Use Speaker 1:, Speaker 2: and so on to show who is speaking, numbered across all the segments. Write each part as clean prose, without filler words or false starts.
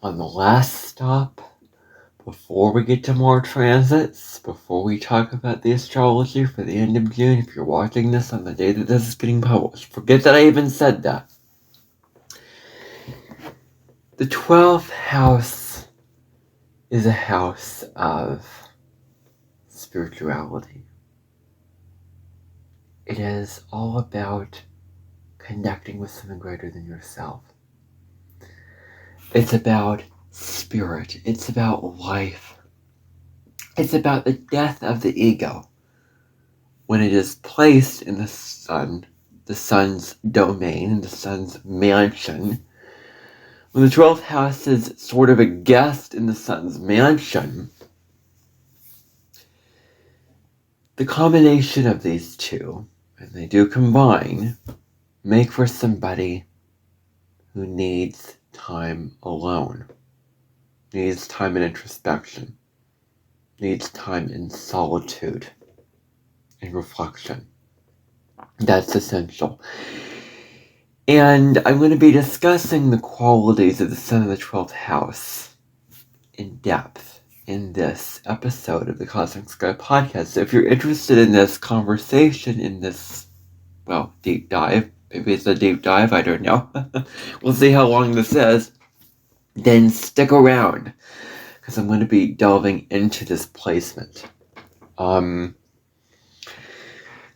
Speaker 1: on the last stop, before we get to more transits, before we talk about the astrology for the end of June, if you're watching this on the day that this is getting published, forget that I even said that. The 12th house is a house of spirituality. It is all about connecting with something greater than yourself. It's about spirit. It's about life. It's about the death of the ego when it is placed in the sun's domain, in the sun's mansion. When the 12th house is sort of a guest in the sun's mansion, the combination of these two, and they do combine, make for somebody who needs time alone, needs time in introspection, needs time in solitude and reflection. That's essential. And I'm going to be discussing the qualities of the sun in the 12th house in depth in this episode of the Cosmic Sky Podcast. So if you're interested in this conversation, in this, deep dive, maybe it's a deep dive, I don't know. We'll see how long this is. Then stick around, because I'm going to be delving into this placement. And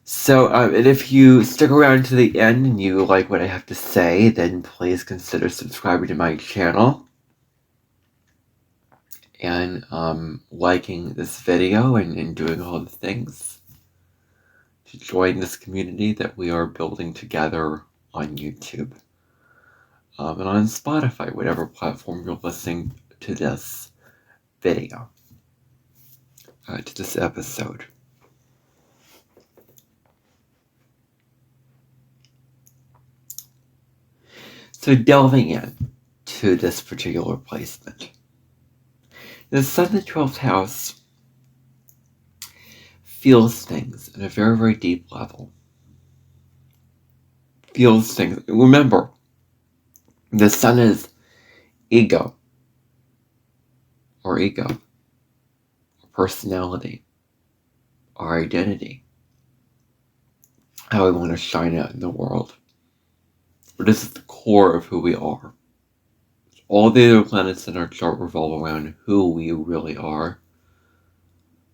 Speaker 1: if you stick around to the end and you like what I have to say, then please consider subscribing to my channel and liking this video and doing all the things to join this community that we are building together on YouTube and on Spotify, whatever platform you're listening to this video, to this episode. So delving in to this particular placement. The sun in the 12th house feels things at a very, very deep level. Feels things. Remember, the sun is ego, our personality, our identity, how we want to shine out in the world. But this is the core of who we are. All the other planets in our chart revolve around who we really are,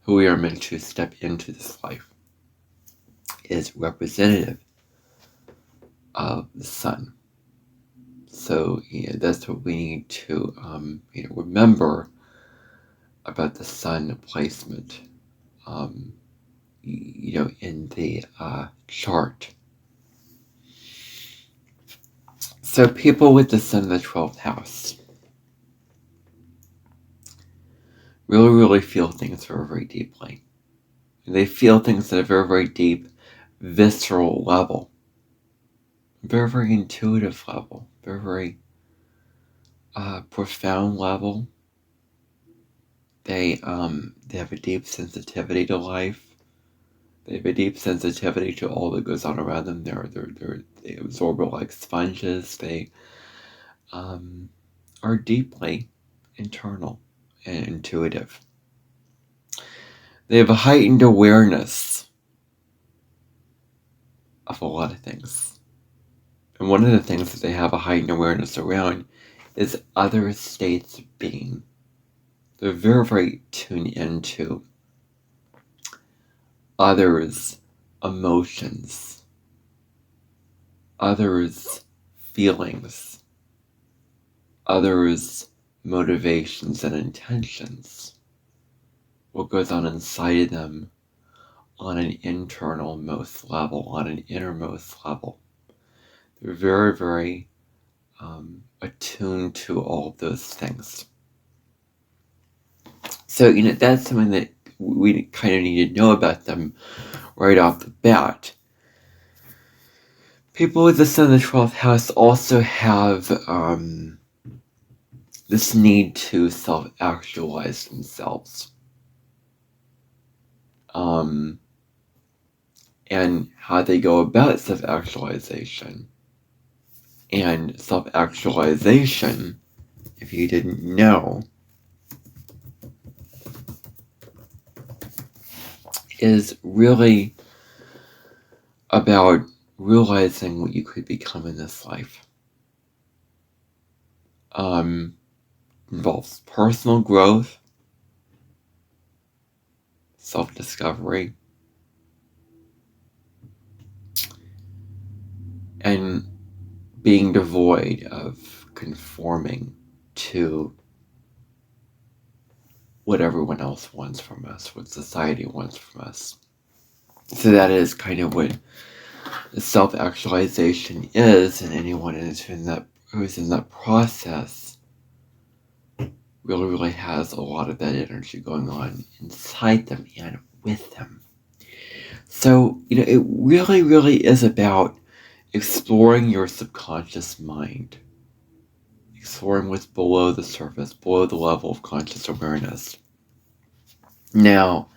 Speaker 1: who we are meant to step into this life. It is representative of the sun. So that's what we need to remember about the sun placement in the chart. So people with the sun in the 12th house really, really feel things very, very deeply. And they feel things at a very, very deep, visceral level. Very, very intuitive level. Very, very profound level. They have a deep sensitivity to life. They have a deep sensitivity to all that goes on around them. They absorb it like sponges. They are deeply internal and intuitive. They have a heightened awareness of a lot of things. And one of the things that they have a heightened awareness around is other states of being. They're very, very tuned into others' emotions, others' feelings, others' motivations and intentions. What goes on inside of them on an internal-most level, on an innermost level. They're very, very attuned to all of those things. So, that's something that we kind of need to know about them right off the bat. People with the sun in the 12th house also have this need to self-actualize themselves. And how they go about self-actualization. And self-actualization if you didn't know, is really about realizing what you could become in this life. Involves personal growth, self-discovery, and being devoid of conforming to what everyone else wants from us, what society wants from us. So that is kind of what self-actualization is, and anyone who's in that process really has a lot of that energy going on inside them and with them. So, it really is about exploring your subconscious mind, exploring what's below the surface, below the level of conscious awareness. Now,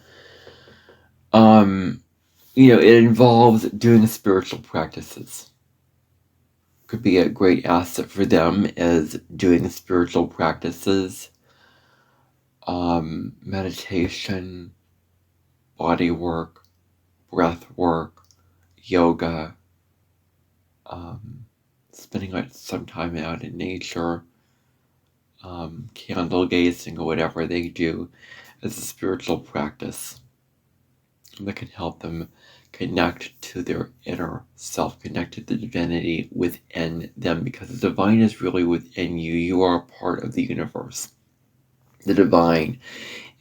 Speaker 1: it involves doing spiritual practices. Could be a great asset for them is doing spiritual practices, meditation, body work, breath work, yoga, spending some time out in nature, candle gazing, or whatever they do as a spiritual practice that can help them connect to their inner self, connect to the divinity within them, because the divine is really within you. You are a part of the universe. The divine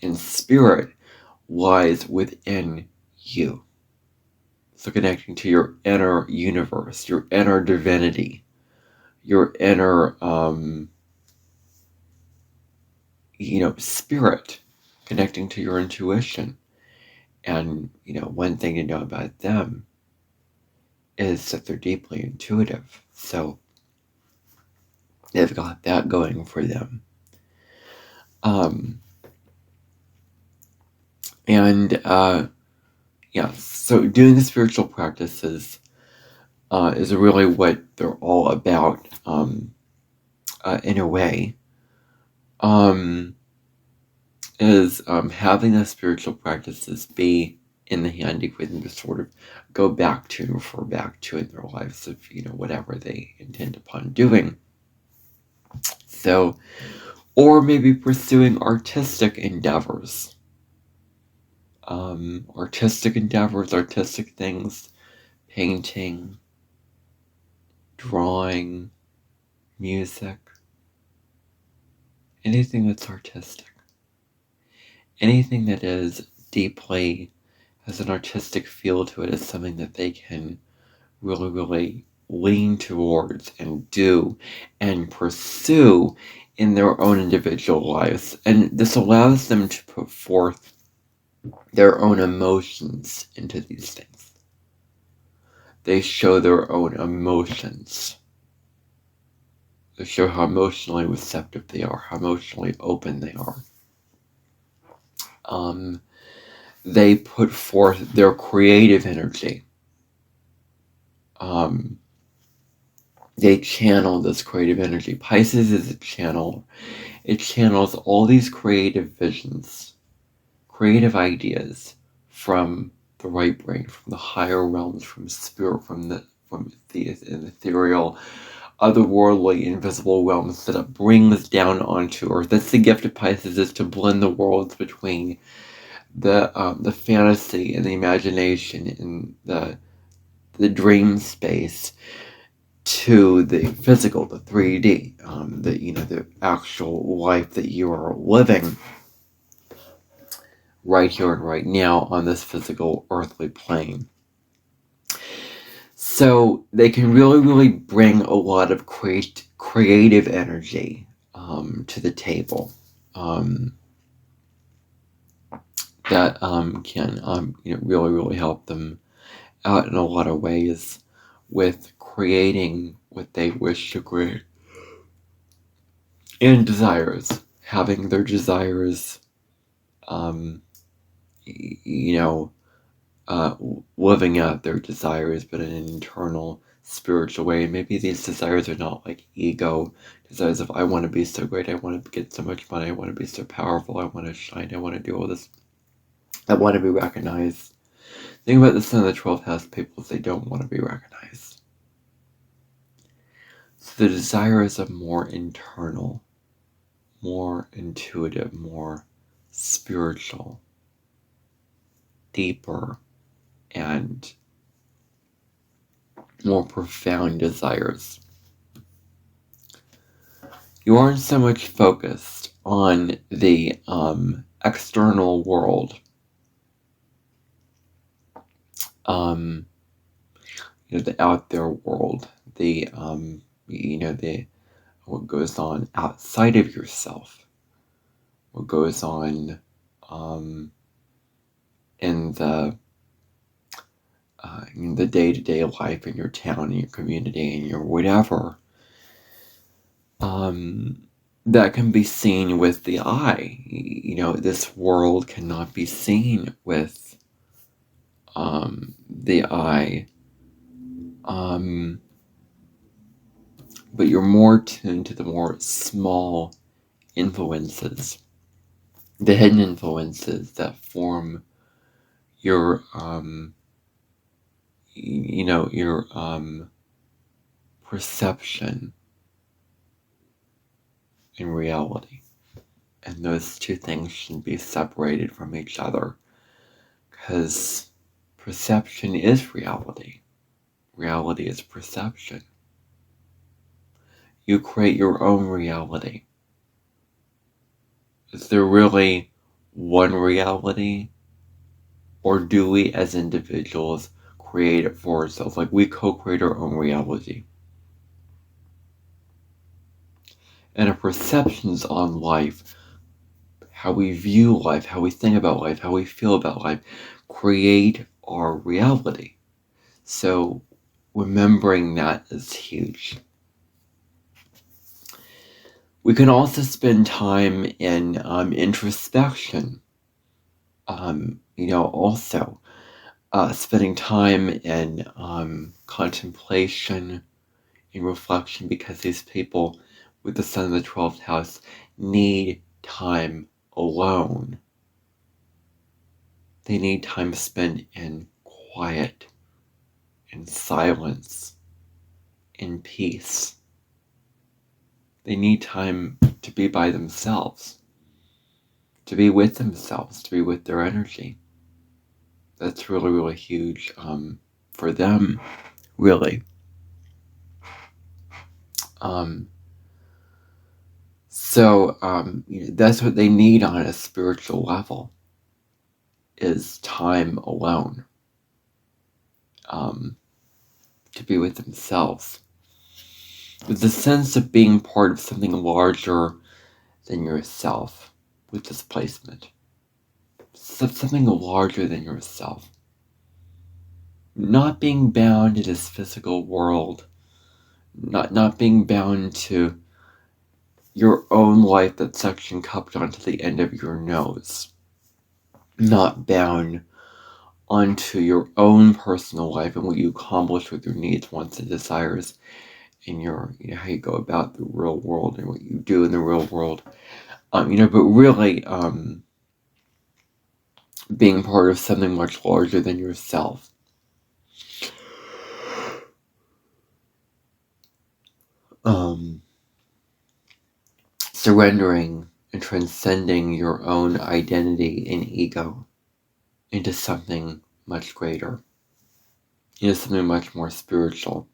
Speaker 1: in spirit lies within you. So connecting to your inner universe, your inner divinity, your inner spirit, connecting to your intuition. And, one thing to know about them is that they're deeply intuitive. So they've got that going for them. So doing the spiritual practices is really what they're all about, in a way. Is having the spiritual practices be in the handy for them to sort of go back to and refer back to in their lives of, whatever they intend upon doing. So, or maybe pursuing artistic endeavors. Artistic things, painting, drawing, music, anything that's artistic. Anything that is deeply, has an artistic feel to it, is something that they can really lean towards and do and pursue in their own individual lives. And this allows them to put forth their own emotions into these things. They show their own emotions. They show how emotionally receptive they are, how emotionally open they are. They put forth their creative energy. They channel this creative energy. Pisces is a channel. It channels all these creative visions, creative ideas from the right brain, from the higher realms, from spirit, from the ethereal, otherworldly, invisible realms that it brings down onto Earth. That's the gift of Pisces, is to blend the worlds between the fantasy and the imagination and the dream space to the physical, the 3D, the actual life that you are living right here and right now on this physical earthly plane. So they can really bring a lot of creative energy to the table. That can really help them out in a lot of ways with creating what they wish to create, and desires, having their desires living out their desires, but in an internal, spiritual way. Maybe these desires are not like ego desires of I want to be so great, I want to get so much money, I want to be so powerful, I want to shine, I want to do all this, I want to be recognized. The thing about the Sun of the 12th house people is they don't want to be recognized. So the desire is a more internal, more intuitive, more spiritual, deeper, and more profound desires. You aren't so much focused on the external world, the out there world, the what goes on outside of yourself, what goes on in the day-to-day life in your town, in your community, in your whatever. That can be seen with the eye. This world cannot be seen with the eye. But you're more tuned to the more small influences, the hidden influences that form your perception in reality. And those two things should be separated from each other, because perception is reality. Reality is perception. You create your own reality. Is there really one reality? Or do we as individuals create it for ourselves? Like we co-create our own reality. And our perceptions on life, how we view life, how we think about life, how we feel about life, create our reality. So remembering that is huge. We can also spend time in introspection. Also spending time in contemplation, in reflection, because these people with the Sun in the 12th house need time alone. They need time spent in quiet, in silence, in peace. They need time to be by themselves, to be with themselves, to be with their energy. That's really, really huge for them, really. So that's what they need on a spiritual level, is time alone, to be with themselves, with the sense of being part of something larger than yourself, with this placement. Something larger than yourself. Not being bound to this physical world, not being bound to your own life that's suction cupped onto the end of your nose. Not bound onto your own personal life and what you accomplish with your needs, wants, and desires in your, how you go about the real world and what you do in the real world. But really being part of something much larger than yourself. Surrendering and transcending your own identity and ego into something much greater, into something much more spiritual,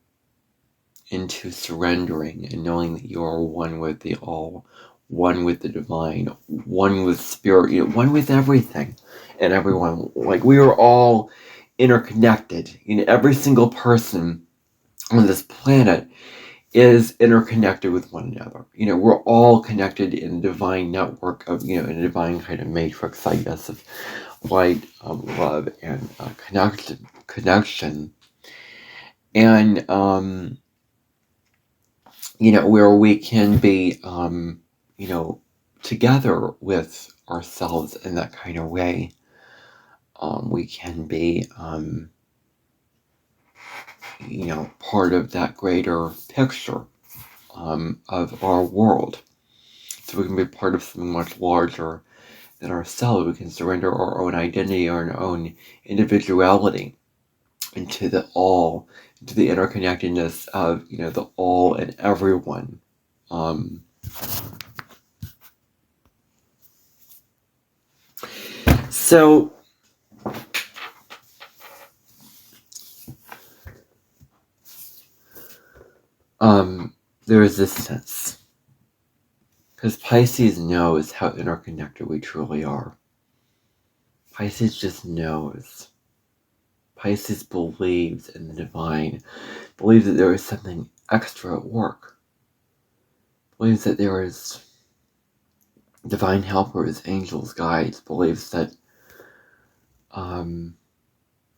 Speaker 1: into surrendering and knowing that you are one with the all, one with the divine, one with spirit, one with everything and everyone. Like we are all interconnected. Every single person on this planet is interconnected with one another. We're all connected in a divine network of, in a divine kind of matrix, I guess, of light, love, and connection. And, where we can be, together with ourselves in that kind of way. We can be, part of that greater picture of our world. So we can be part of something much larger than ourselves. We can surrender our own identity, our own individuality into the all, into the interconnectedness of, the all and everyone. So there is this sense, because Pisces knows how interconnected we truly are. Pisces just knows. Pisces believes in the divine, believes that there is something extra at work, believes that there is divine helpers, angels, guides, believes that the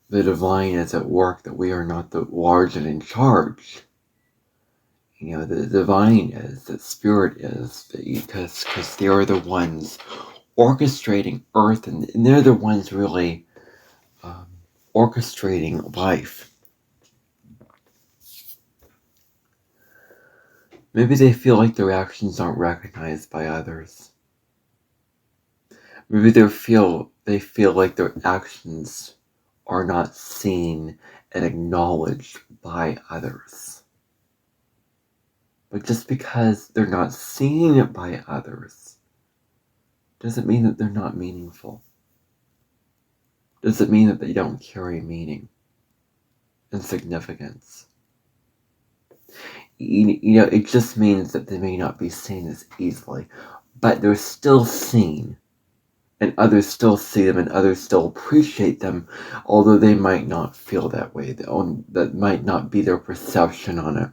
Speaker 1: divine is at work, that we are not the large and in charge. The divine is, that spirit is, because they are the ones orchestrating earth, and they're the ones really orchestrating life. Maybe they feel like their actions aren't recognized by others. Maybe they feel like their actions are not seen and acknowledged by others. But just because they're not seen by others doesn't mean that they're not meaningful. Doesn't mean that they don't carry meaning and significance. It just means that they may not be seen as easily, but they're still seen, and others still see them, and others still appreciate them, although they might not feel that way. That might not be their perception on it.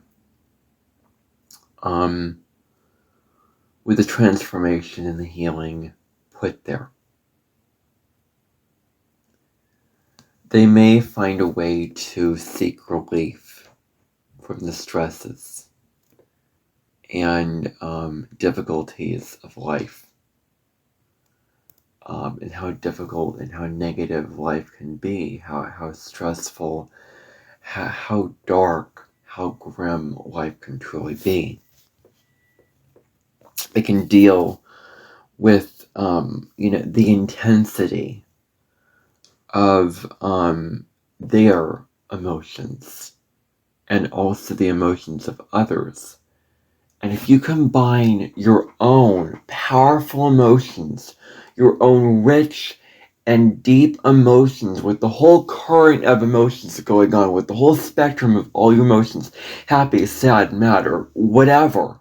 Speaker 1: With the transformation and the healing put there, they may find a way to seek relief from the stresses and difficulties of life, and how difficult and how negative life can be, how stressful, how dark, how grim life can truly be. They can deal with the intensity of their emotions and also the emotions of others. And if you combine your own powerful emotions, your own rich and deep emotions, with the whole current of emotions going on, with the whole spectrum of all your emotions, happy, sad, mad, or whatever,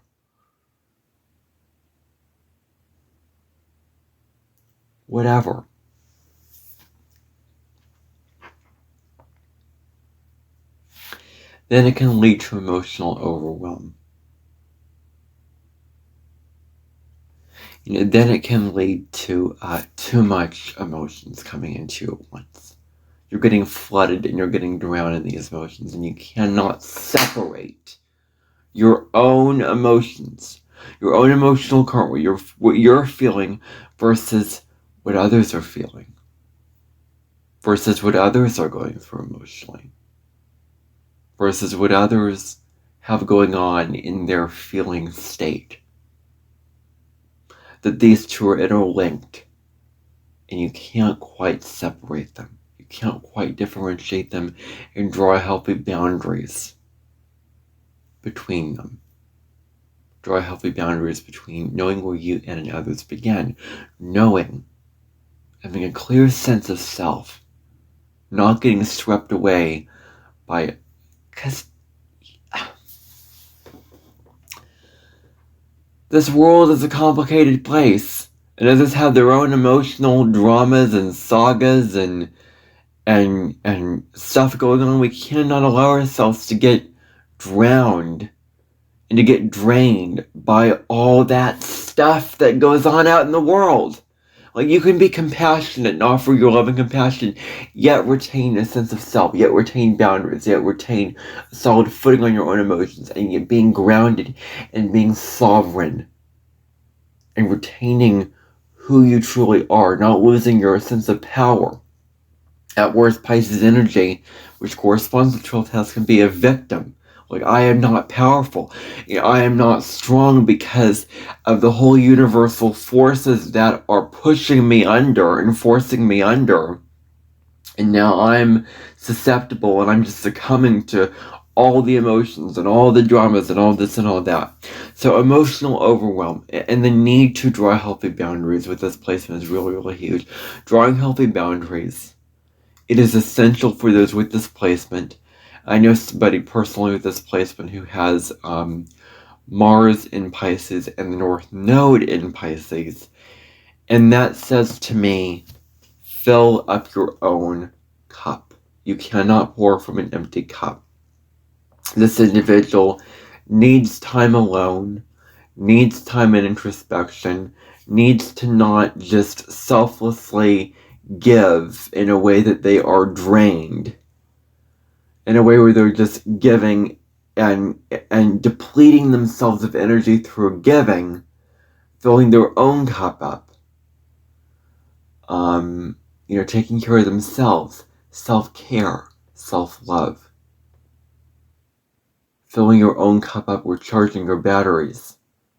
Speaker 1: then it can lead to emotional overwhelm. Then it can lead to too much emotions coming into you at once. You're getting flooded and you're getting drowned in these emotions, and you cannot separate your own emotions, your own emotional current, what you're feeling versus what others are feeling, versus what others are going through emotionally, versus what others have going on in their feeling state. That these two are interlinked, and you can't quite separate them. You can't quite differentiate them and draw healthy boundaries between them. Draw healthy boundaries between knowing where you and others began, knowing, having a clear sense of self, not getting swept away by, because this world is a complicated place, and others have their own emotional dramas and sagas and stuff going on. We cannot allow ourselves to get drowned and to get drained by all that stuff that goes on out in the world. Like, you can be compassionate and offer your love and compassion, yet retain a sense of self, yet retain boundaries, yet retain a solid footing on your own emotions, and yet being grounded and being sovereign and retaining who you truly are, not losing your sense of power. At worst, Pisces energy, which corresponds to 12th house, can be a victim. Like, I am not powerful. I am not strong because of the whole universal forces that are pushing me under and forcing me under. And now I'm susceptible and I'm just succumbing to all the emotions and all the dramas and all this and all that. So emotional overwhelm and the need to draw healthy boundaries with this placement is really, really huge. Drawing healthy boundaries. It is essential for those with this placement. I know somebody personally with this placement who has Mars in Pisces and the North Node in Pisces. And that says to me, fill up your own cup. You cannot pour from an empty cup. This individual needs time alone, needs time in introspection, needs to not just selflessly give in a way that they are drained, in a way where they're just giving and depleting themselves of energy through giving, filling their own cup up. Taking care of themselves, self-care, self-love. Filling your own cup up, recharging your batteries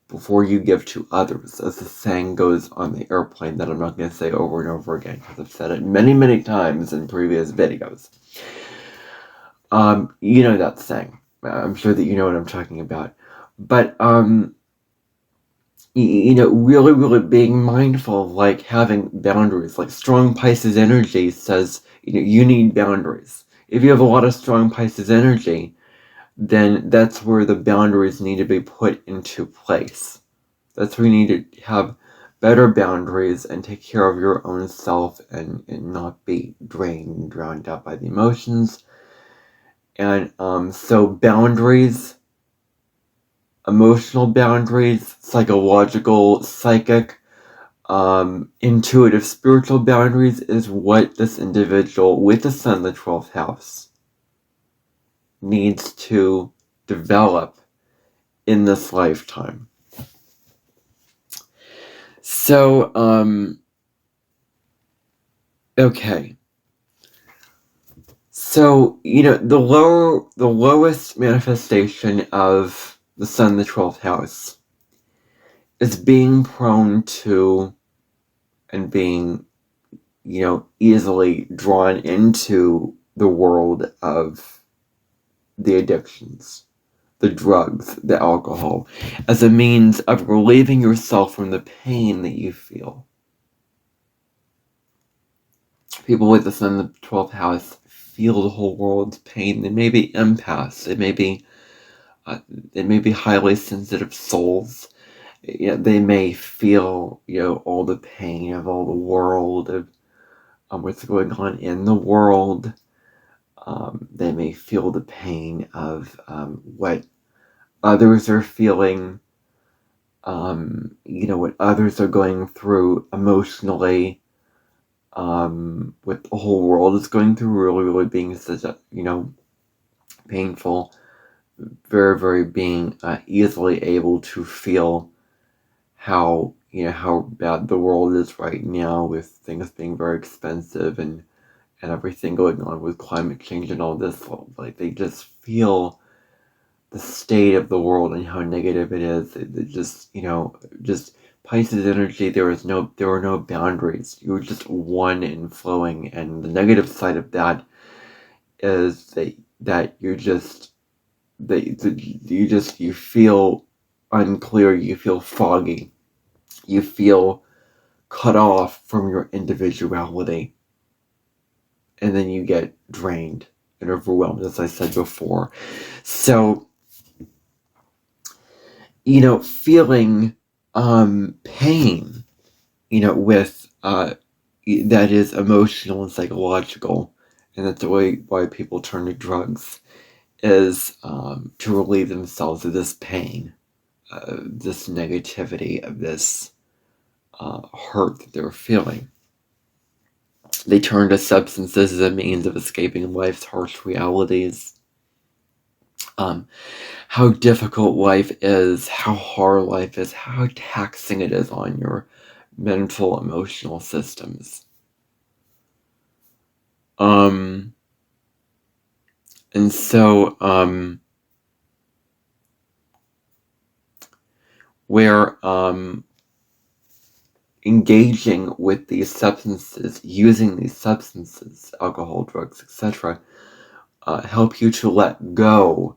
Speaker 1: before you give to others, as the saying goes on the airplane that I'm not going to say over and over again because I've said it many, many times in previous videos. You know that saying. I'm sure that you know what I'm talking about. But, really, really being mindful of, like, having boundaries. Like, strong Pisces energy says, you need boundaries. If you have a lot of strong Pisces energy, then that's where the boundaries need to be put into place. That's where you need to have better boundaries and take care of your own self and not be drained and drowned out by the emotions. And so boundaries, emotional boundaries, psychological, psychic, intuitive, spiritual boundaries is what this individual with the sun in the 12th house needs to develop in this lifetime. So, okay. So, the lowest manifestation of the sun in the 12th house is being prone to and being, easily drawn into the world of the addictions, the drugs, the alcohol, as a means of relieving yourself from the pain that you feel. People with the sun in the 12th house feel the whole world's pain. They may be empaths. They may be highly sensitive souls. They may feel, all the pain of all the world, of what's going on in the world. They may feel the pain of what others are feeling, what others are going through emotionally, what the whole world is going through, really, really being such a, painful, very, very being easily able to feel how bad the world is right now, with things being very expensive and everything going on with climate change and all this. Like, they just feel the state of the world and how negative it is. It just, just Pisces energy, there are no boundaries. You're just one and flowing, and the negative side of that is that you feel unclear, you feel foggy, you feel cut off from your individuality, and then you get drained and overwhelmed, as I said before. So, feeling pain, with that is emotional and psychological, and that's the way why people turn to drugs, is to relieve themselves of this pain, this negativity, of this hurt that they're feeling. They turn to substances as a means of escaping life's harsh realities. How difficult life is, how hard life is, how taxing it is on your mental, emotional systems. And so, where engaging with these substances, using these substances, alcohol, drugs, etc., help you to let go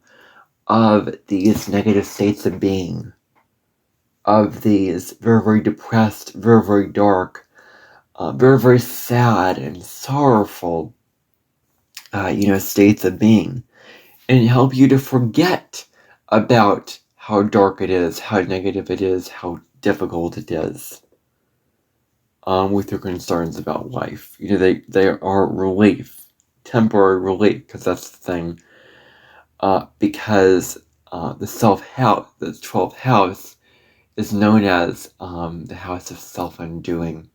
Speaker 1: of these negative states of being, of these very, very depressed, very, very dark, very, very sad and sorrowful, states of being, and help you to forget about how dark it is, how negative it is, how difficult it is, with your concerns about life. They are relief, temporary relief, because that's the thing. Because the 12th house, is known as the house of self-undoing,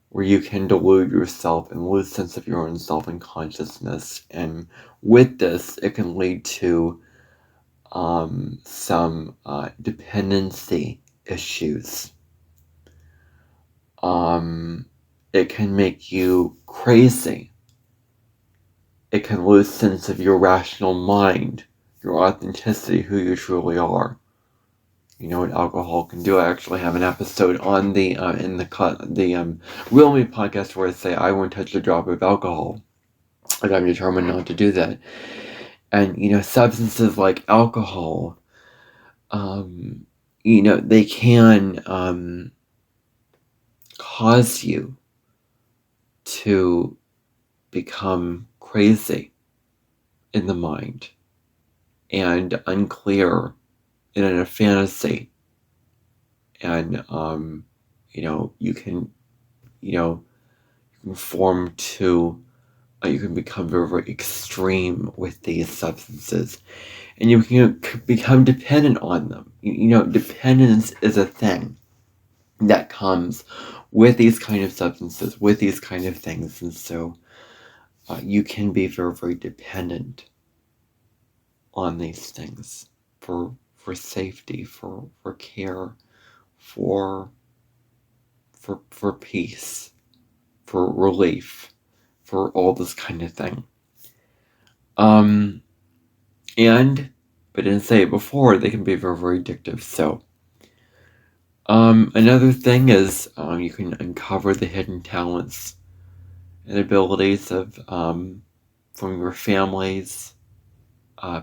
Speaker 1: where you can delude yourself and lose sense of your own self and consciousness. And with this, it can lead to some dependency issues. It can make you crazy. It can lose sense of your rational mind, your authenticity, who you truly are. You know what alcohol can do. I actually have an episode on the Real Me podcast where I say I won't touch a drop of alcohol, and I'm determined not to do that. And substances like alcohol, they can cause you to become crazy in the mind and unclear and in a fantasy. And you can form to you can become very, very extreme with these substances, and you can become dependent on them. Dependence is a thing that comes with these kind of substances, with these kind of things. And so you can be very, very dependent on these things for safety, for care, for peace, for relief, for all this kind of thing. But I didn't say it before, they can be very, very addictive. So another thing is you can uncover the hidden talents and abilities of from your family's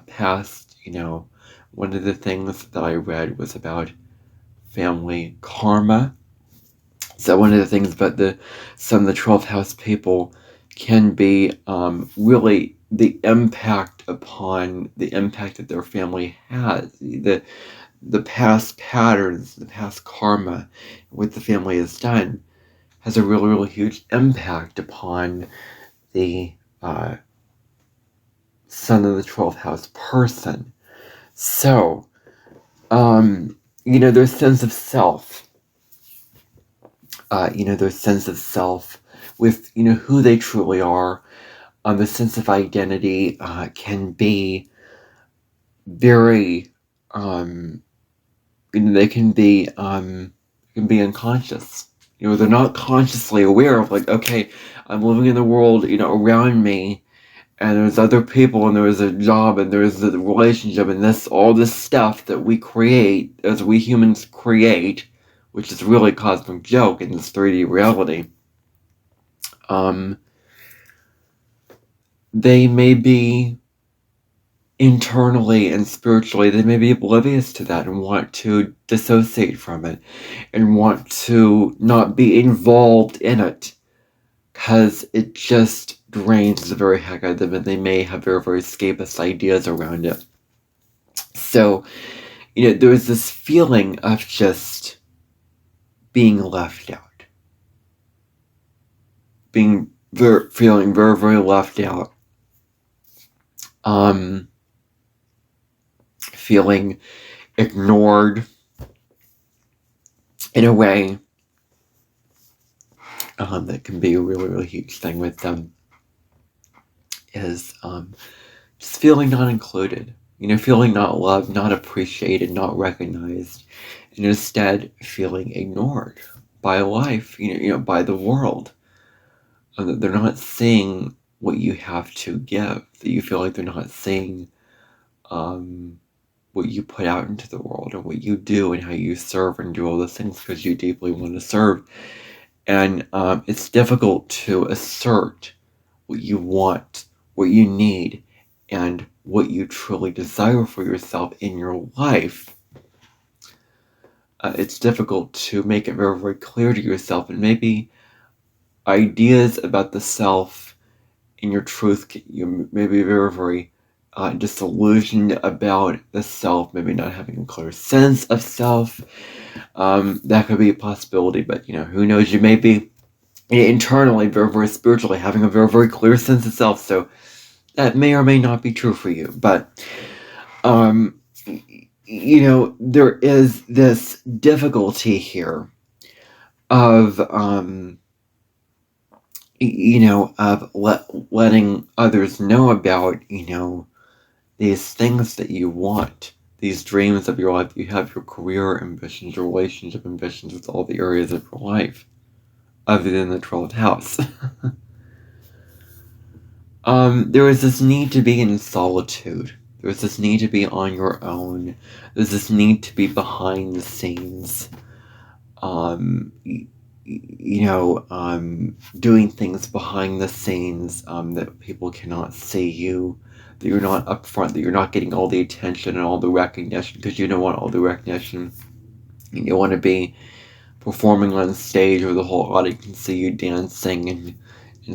Speaker 1: past. One of the things that I read was about family karma. So one of the things about some of the 12th house people can be really the impact that their family has, the past patterns, the past karma, what the family has done, has a really, really huge impact upon the son of the 12th house person. So, their sense of self, their sense of self with, who they truly are, the sense of identity can be very, they can be unconscious. They're not consciously aware of, like, okay, I'm living in the world, around me, and there's other people, and there's a job, and there's a relationship, and all this stuff that we create, as we humans create, which is really a cosmic joke in this 3D reality. They may be internally and spiritually, they may be oblivious to that and want to dissociate from it and want to not be involved in it because it just drains the very heck out of them, and they may have very, very escapist ideas around it. So, there's this feeling of just being left out, feeling very, very left out, feeling ignored in a way that can be a really, really huge thing with them, is just feeling not included, feeling not loved, not appreciated, not recognized, and instead feeling ignored by life, by the world. that they're not seeing what you have to give, that you feel like they're not seeing what you put out into the world and what you do and how you serve and do all those things because you deeply want to serve. And it's difficult to assert what you want, what you need, and what you truly desire for yourself in your life. It's difficult to make it very, very clear to yourself, and maybe ideas about the self and your truth, you may be very, very disillusioned about the self, maybe not having a clear sense of self. That could be a possibility, but who knows? You may be internally very, very spiritually having a very, very clear sense of self, so that may or may not be true for you. But there is this difficulty here of letting others know about these things that you want, these dreams of your life. You have your career ambitions, your relationship ambitions with all the areas of your life other than the 12th house. There is this need to be in solitude. There's this need to be on your own. There's this need to be behind the scenes. Doing things behind the scenes that people cannot see you, that you're not up front, that you're not getting all the attention and all the recognition because you don't want all the recognition. You want to be performing on stage where the whole audience can see you dancing and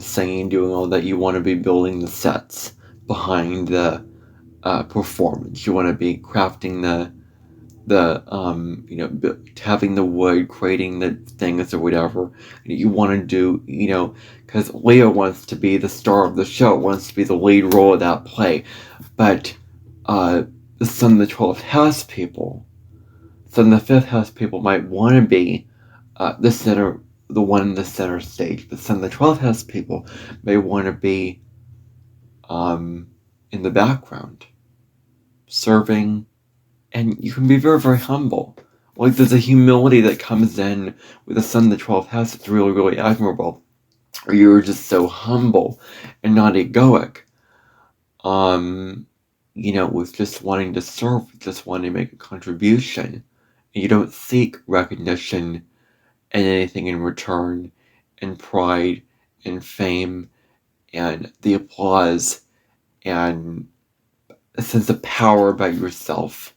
Speaker 1: singing, doing all that. You want to be building the sets behind the performance. You want to be crafting having the wood, creating the things or whatever you want to do, because Leo wants to be the star of the show, wants to be the lead role of that play. But the Sun, the 12th house people, Sun, the 5th house people might want to be the one in the center stage, but Sun, the 12th house people may want to be in the background, serving. And you can be very, very humble. Like, there's a humility that comes in with the Sun in the 12th house that's really, really admirable. Or you're just so humble and not egoic. With just wanting to serve, just wanting to make a contribution. And you don't seek recognition and anything in return, and pride, and fame, and the applause, and a sense of power about yourself.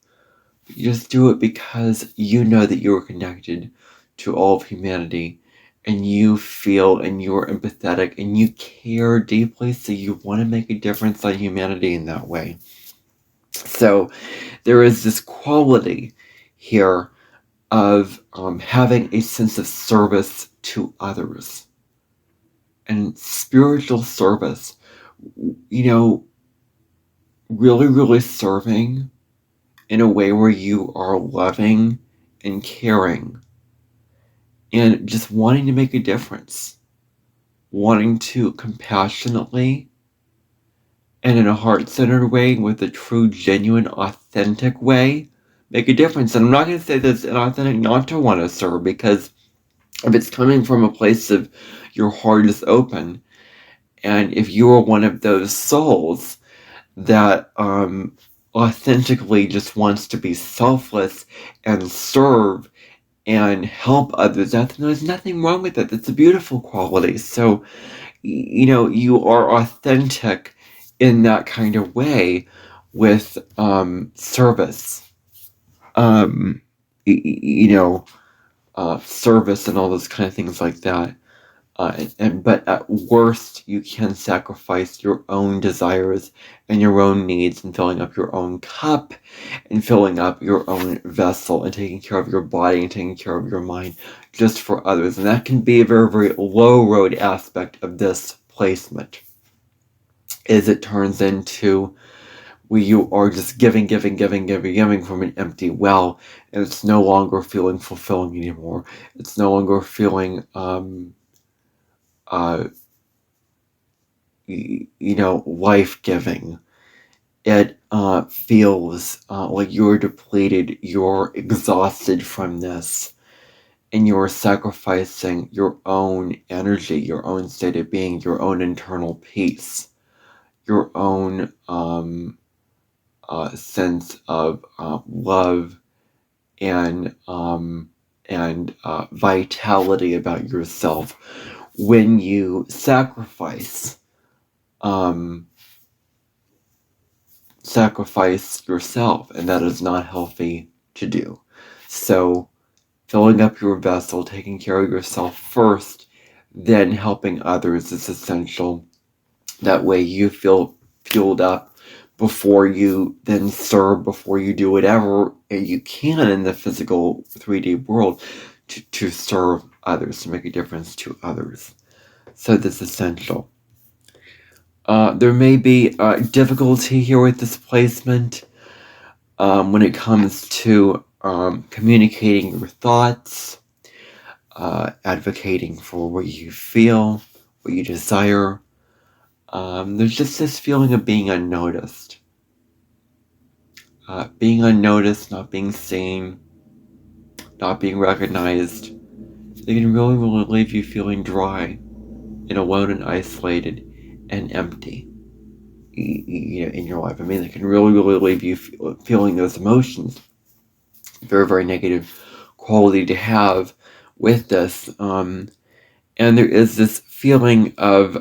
Speaker 1: You just do it because you know that you're connected to all of humanity, and you feel and you're empathetic and you care deeply, so you want to make a difference on humanity in that way. So there is this quality here of having a sense of service to others. And spiritual service, really, really serving in a way where you are loving and caring and just wanting to make a difference, wanting to compassionately and in a heart-centered way, with a true, genuine, authentic way, make a difference. And I'm not going to say that it's inauthentic not to want to serve, because if it's coming from a place of your heart is open, and if you are one of those souls that authentically just wants to be selfless and serve and help others, there's nothing wrong with it. That's a beautiful quality. So, you are authentic in that kind of way with service. Service and all those kind of things like that. But at worst, you can sacrifice your own desires and your own needs, and filling up your own cup and filling up your own vessel and taking care of your body and taking care of your mind just for others. And that can be a very, very low road aspect of this placement, is it turns into where you are just giving from an empty well, and it's no longer feeling fulfilling anymore. It's no longer feeling life-giving. It feels like you're depleted, you're exhausted from this, and you're sacrificing your own energy, your own state of being, your own internal peace, your own sense of love and vitality about yourself when you sacrifice yourself, and that is not healthy to do. So filling up your vessel, taking care of yourself first, then helping others is essential. That way you feel fueled up before you then serve, before you do whatever you can in the physical 3D world to serve others, to make a difference to others. So that's essential. There may be difficulty here with this placement when it comes to communicating your thoughts, advocating for what you feel, what you desire. There's just this feeling of being unnoticed. Being unnoticed, not being seen, not being recognized. They can really, really leave you feeling dry and alone and isolated and empty, in your life. I mean, they can really, really leave you feeling those emotions. Very, very negative quality to have with this. And there is this feeling of,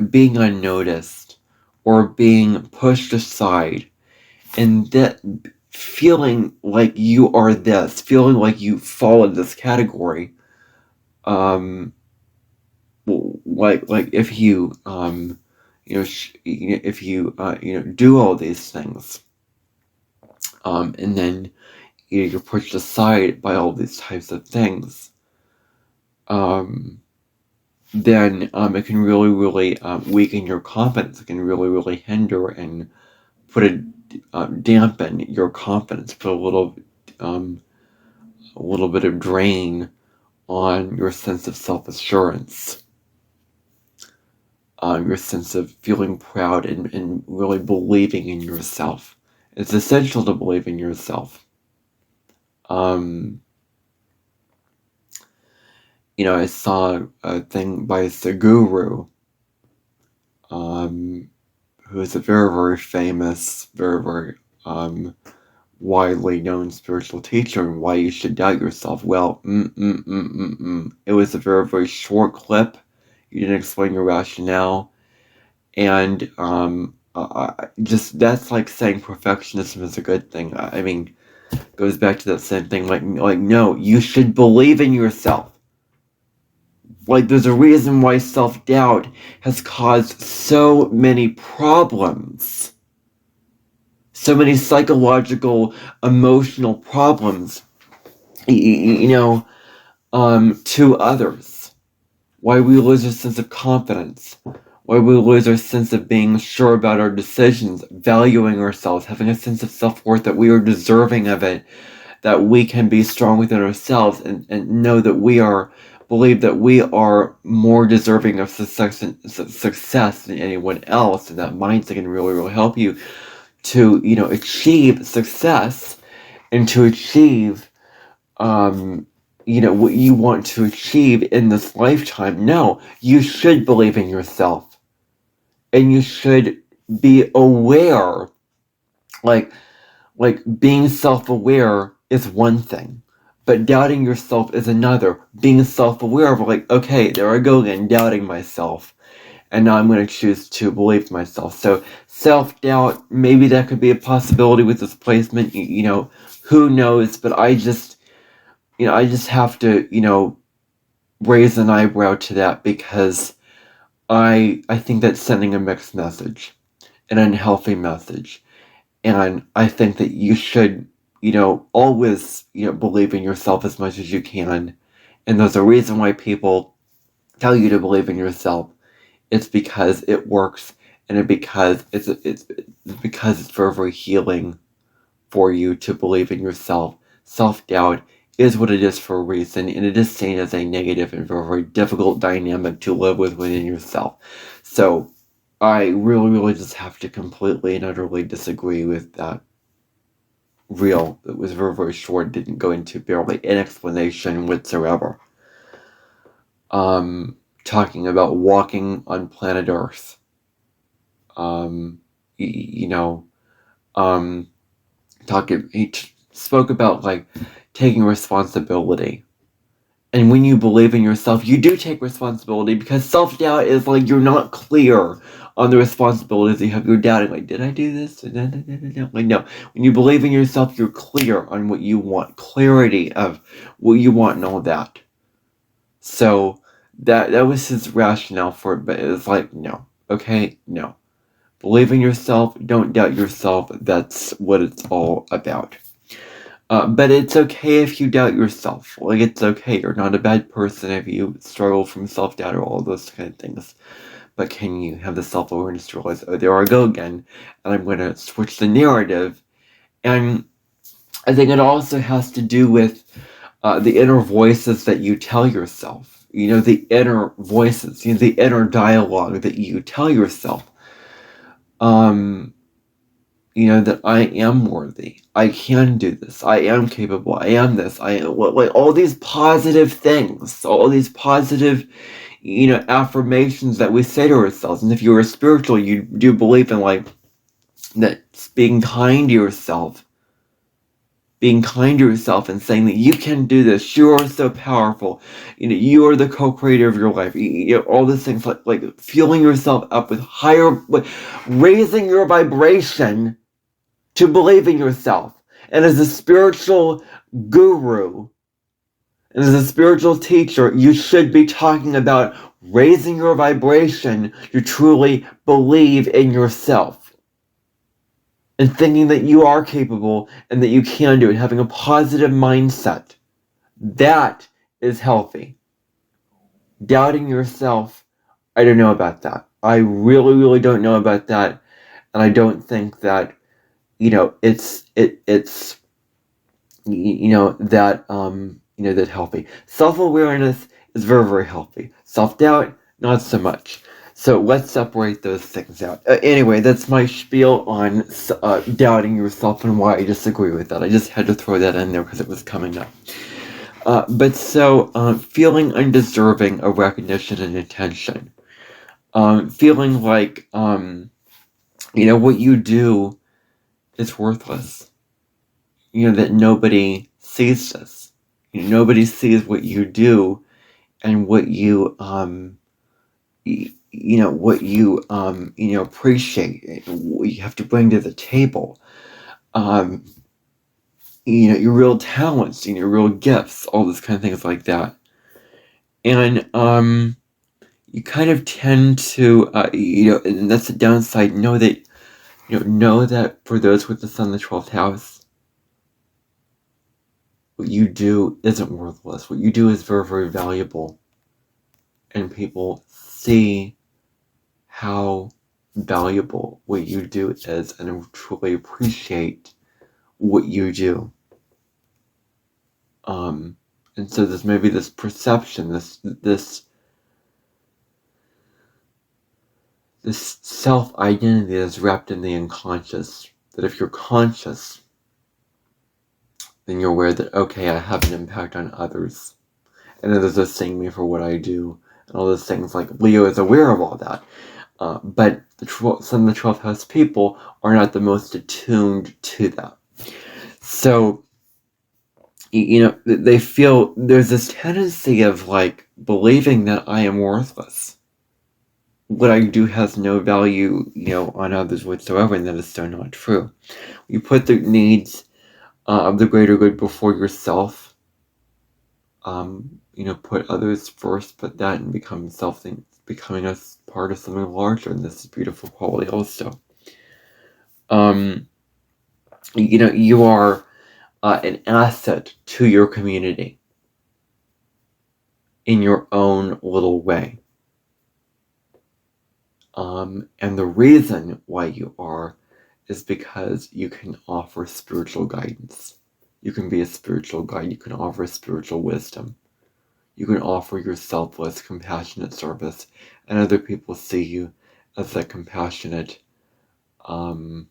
Speaker 1: being unnoticed or being pushed aside, and that feeling like you are this, feeling like you fall in this category. Like if you, if you, do all these things, and then you're pushed aside by all these types of things, then it can really, really weaken your confidence. It can really, really hinder and dampen your confidence, put a little bit of drain on your sense of self-assurance, your sense of feeling proud and really believing in yourself. It's essential to believe in yourself. I saw a thing by Sadhguru, who is a very, very famous, very, very widely known spiritual teacher, and why you should doubt yourself. Well, it was a very, very short clip. You didn't explain your rationale, and just that's like saying perfectionism is a good thing. I mean, it goes back to that same thing. Like no, you should believe in yourself. Like, there's a reason why self-doubt has caused so many problems. So many psychological, emotional problems, to others. Why we lose our sense of confidence. Why we lose our sense of being sure about our decisions, valuing ourselves, having a sense of self-worth, that we are deserving of it, that we can be strong within ourselves and know that believe that we are more deserving of success than anyone else, and that mindset can really, really help you to, achieve success and to achieve, what you want to achieve in this lifetime. No, you should believe in yourself, and you should be aware, like being self-aware is one thing, but doubting yourself is another. Being self-aware of okay, there I go again, doubting myself. And now I'm going to choose to believe myself. So self-doubt, maybe that could be a possibility with this placement. Who knows? But I just have to, raise an eyebrow to that, because I think that's sending a mixed message, an unhealthy message. And I think that you should, always, believe in yourself as much as you can. And there's a reason why people tell you to believe in yourself. It's because it works, and because it's very, very healing for you to believe in yourself. Self-doubt is what it is for a reason, and it is seen as a negative and very, very difficult dynamic to live with within yourself. So I really, really just have to completely and utterly disagree with that. real. It was very, very short, didn't go into barely any explanation whatsoever. Talking about walking on planet Earth. He spoke about like taking responsibility. And when you believe in yourself, you do take responsibility, because self-doubt is like you're not clear on the responsibilities you have. You're doubting, like, did I do this? Like, no. When you believe in yourself, you're clear on what you want. Clarity of what you want and all that. So that was his rationale for it, but it was like, no. Okay, no. Believe in yourself, don't doubt yourself. That's what it's all about. But it's okay if you doubt yourself. Like, it's okay. You're not a bad person if you struggle from self-doubt or all those kind of things. But can you have the self-awareness to realize, oh, there I go again, and I'm going to switch the narrative. And I think it also has to do with the inner voices that you tell yourself. The inner voices, the inner dialogue that you tell yourself. That I am worthy. I can do this. I am capable. I am this. I am, like, all these positive things, all these positive, affirmations that we say to ourselves. And if you're a spiritual, you do believe in, like, that being kind to yourself. Being kind to yourself and saying that you can do this. You are so powerful. You are the co-creator of your life. All these things, like fueling yourself up with higher, like, raising your vibration to believe in yourself. And as a spiritual guru, and as a spiritual teacher, you should be talking about raising your vibration to truly believe in yourself. And thinking that you are capable and that you can do it, having a positive mindset. That is healthy. Doubting yourself, I don't know about that. I really, really don't know about that. And I don't think that, it's that healthy. Self-awareness is very, very healthy. Self-doubt, not so much. So let's separate those things out. Anyway, that's my spiel on doubting yourself and why I disagree with that. I just had to throw that in there because it was coming up. Feeling undeserving of recognition and attention. Feeling like, what you do is worthless. That nobody sees this. Nobody sees what you do and what you, appreciate, what you have to bring to the table. Your real talents, your real gifts, all those kind of things like that. And, you kind of tend to, and that's the downside, know that for those with the sun in the 12th house, what you do isn't worthless. What you do is very, very valuable. And people see how valuable what you do is and truly appreciate what you do. And so there's maybe this perception, this self-identity that's wrapped in the unconscious, that if you're conscious, then you're aware that, okay, I have an impact on others. And others are seeing me for what I do. And all those things, like Leo is aware of all that. But some of the 12th house people are not the most attuned to that. So, they feel there's this tendency of, like, believing that I am worthless. What I do has no value, on others whatsoever, and that is so not true. You put the needs of the greater good before yourself. Put others first, put that and becoming a part of something larger, and this is beautiful quality also. You are an asset to your community in your own little way. And the reason why you are is because you can offer spiritual guidance. You can be a spiritual guide. You can offer spiritual wisdom. You can offer your selfless, compassionate service, and other people see you as that compassionate, loving,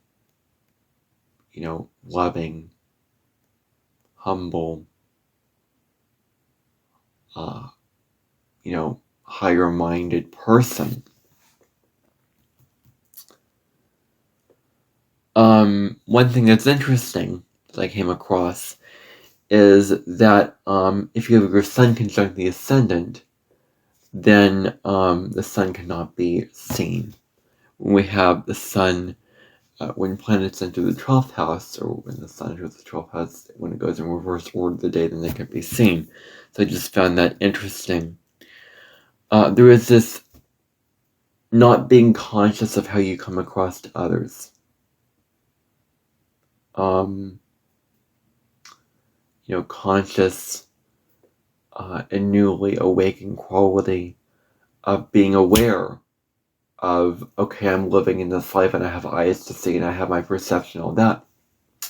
Speaker 1: humble, higher-minded person. One thing that's interesting that I came across is that if you have your sun conjunct the ascendant, then the sun cannot be seen. When we have the sun, when planets enter the 12th house, or when the sun enters the 12th house, when it goes in reverse order of the day, then they can be seen. So I just found that interesting. There is this not being conscious of how you come across to others. Conscious and newly awakened quality of being aware of, okay, I'm living in this life and I have eyes to see and I have my perception, all that,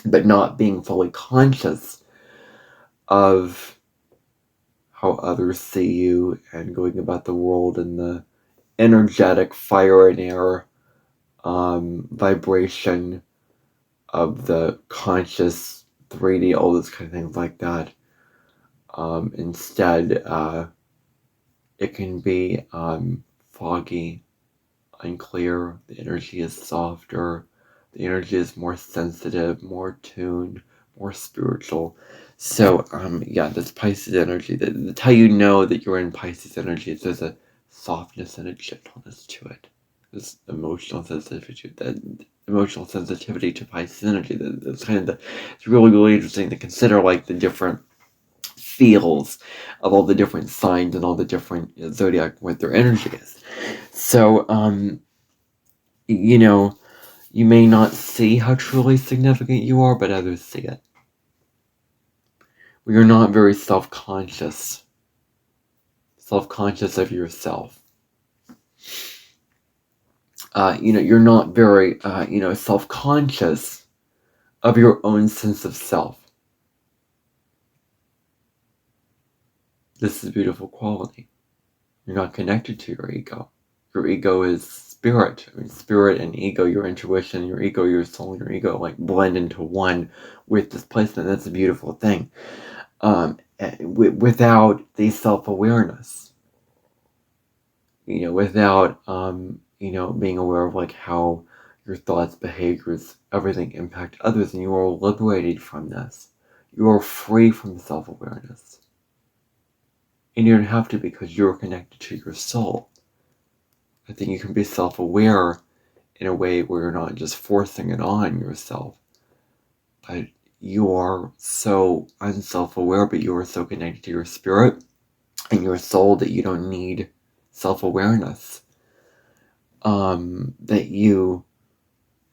Speaker 1: but not being fully conscious of how others see you and going about the world in the energetic fire and air vibration of the conscious 3D, all those kind of things like that. Instead, it can be foggy, unclear, the energy is softer, the energy is more sensitive, more tuned, more spiritual. So, that's Pisces energy. That's how you know that you're in Pisces energy. There's a softness and a gentleness to it. There's emotional sensitivity to Pisces energy. That's kind of it's really, really interesting to consider, like the different feels of all the different signs and all the different zodiac, what their energy is. So, you may not see how truly significant you are, but others see it. We are not very self-conscious of yourself. You're not very, self-conscious of your own sense of self. This is a beautiful quality. You're not connected to your ego. Your ego is spirit. Spirit and ego, your intuition, your ego, your soul, and your ego, like blend into one with this placement. That's a beautiful thing. Without the self-awareness, without, being aware of like how your thoughts, behaviors, everything impact others, and you are liberated from this. You are free from self-awareness. And you don't have to, because you're connected to your soul. I think you can be self-aware in a way where you're not just forcing it on yourself, but you are so unself-aware, but you are so connected to your spirit and your soul that you don't need self-awareness. That you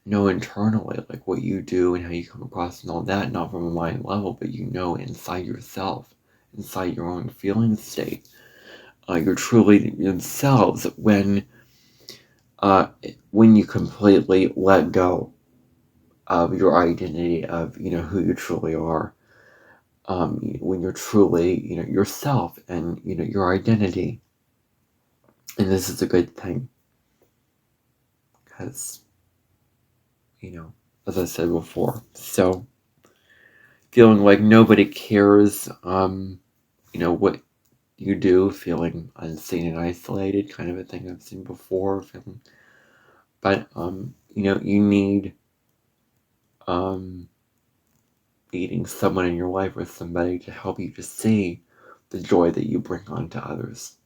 Speaker 1: know internally, like what you do and how you come across and all that, not from a mind level, but inside yourself, inside your own feeling state. You're truly themselves when you completely let go of your identity of, who you truly are. When you're truly, yourself and, your identity. And this is a good thing. Because, as I said before, so feeling like nobody cares, what you do, feeling unseen and isolated, kind of a thing I've seen before. But, you need meeting someone in your life or somebody to help you to see the joy that you bring on to others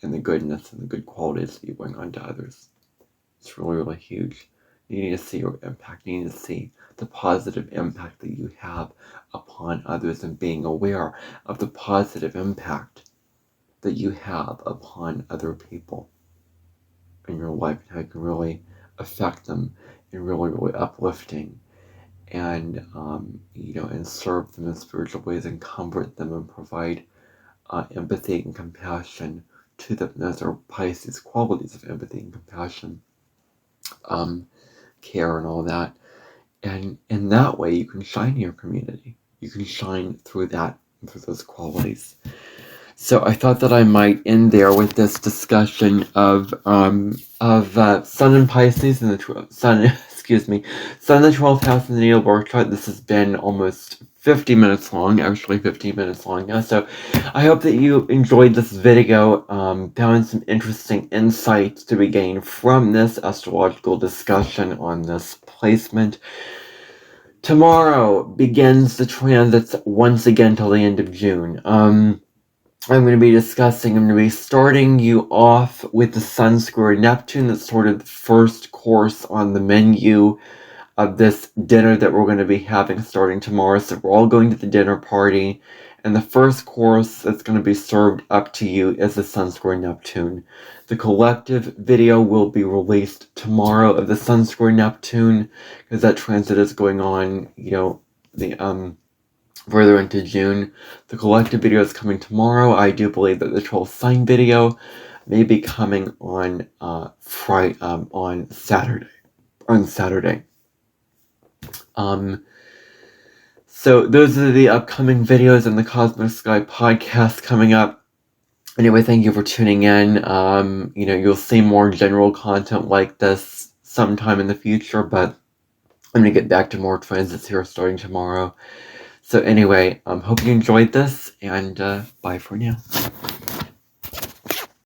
Speaker 1: and the goodness and the good qualities that you bring on to others. It's really, really huge. You need to see your impact. You need to see the positive impact that you have upon others and being aware of the positive impact that you have upon other people in your life and how you can really affect them in really, really uplifting and, and serve them in spiritual ways and comfort them and provide empathy and compassion to them. Those are Pisces qualities of empathy and compassion, care and all that. And in that way, you can shine in your community. You can shine through that, through those qualities. So I thought that I might end there with this discussion of Sun and Pisces and the Sun, excuse me, Sun in the 12th house in the natal birth chart. This has been almost 50 minutes long, actually 15 minutes long now. So I hope that you enjoyed this video, found some interesting insights to be gained from this astrological discussion on this placement. Tomorrow begins the transits once again till the end of June. I'm going to be starting you off with the Sun square Neptune. That's sort of the first course on the menu of this dinner that we're going to be having starting tomorrow. So we're all going to the dinner party, and the first course that's going to be served up to you is the Sun square Neptune. The collective video will be released tomorrow of the Sun square Neptune, because that transit is going on, further into June. The collective video is coming tomorrow. I do believe that the troll sign video may be coming on on Saturday. So those are the upcoming videos in the Cosmic Sky podcast coming up. Anyway, thank you for tuning in. You'll see more general content like this sometime in the future, but I'm going to get back to more transits here starting tomorrow. So anyway, hope you enjoyed this, and bye for now.